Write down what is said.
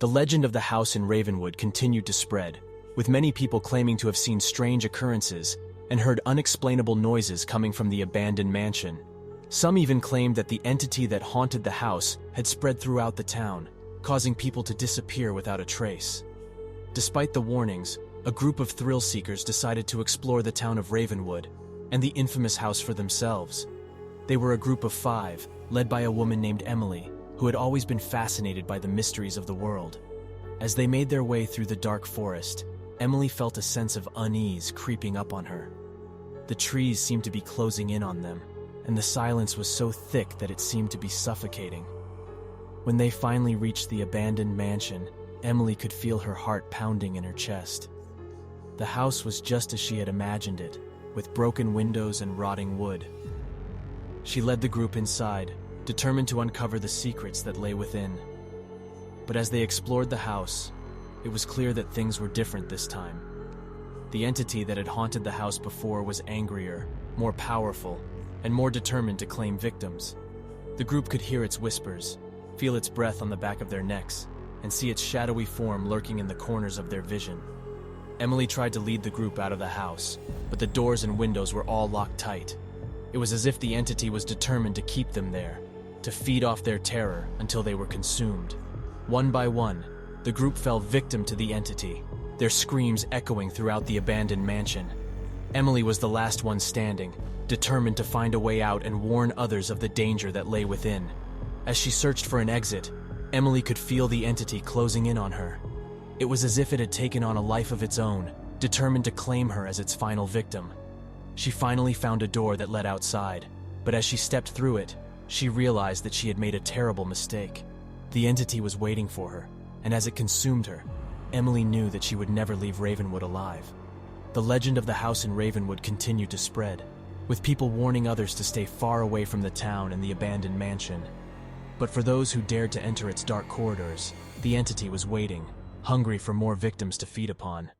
The legend of the house in Ravenwood continued to spread, with many people claiming to have seen strange occurrences and heard unexplainable noises coming from the abandoned mansion. Some even claimed that the entity that haunted the house had spread throughout the town, causing people to disappear without a trace. Despite the warnings, a group of thrill-seekers decided to explore the town of Ravenwood and the infamous house for themselves. They were a group of 5, led by a woman named Emily, who had always been fascinated by the mysteries of the world. As they made their way through the dark forest, Emily felt a sense of unease creeping up on her. The trees seemed to be closing in on them, and the silence was so thick that it seemed to be suffocating. When they finally reached the abandoned mansion, Emily could feel her heart pounding in her chest. The house was just as she had imagined it, with broken windows and rotting wood. She led the group inside, determined to uncover the secrets that lay within. But as they explored the house, it was clear that things were different this time. The entity that had haunted the house before was angrier, more powerful, and more determined to claim victims. The group could hear its whispers, feel its breath on the back of their necks, and see its shadowy form lurking in the corners of their vision. Emily tried to lead the group out of the house, but the doors and windows were all locked tight. It was as if the entity was determined to keep them there, to feed off their terror until they were consumed. One by one, the group fell victim to the entity, their screams echoing throughout the abandoned mansion. Emily was the last one standing, determined to find a way out and warn others of the danger that lay within. As she searched for an exit, Emily could feel the entity closing in on her. It was as if it had taken on a life of its own, determined to claim her as its final victim. She finally found a door that led outside, but as she stepped through it, she realized that she had made a terrible mistake. The entity was waiting for her, and as it consumed her, Emily knew that she would never leave Ravenwood alive. The legend of the house in Ravenwood continued to spread, with people warning others to stay far away from the town and the abandoned mansion. But for those who dared to enter its dark corridors, the entity was waiting, hungry for more victims to feed upon.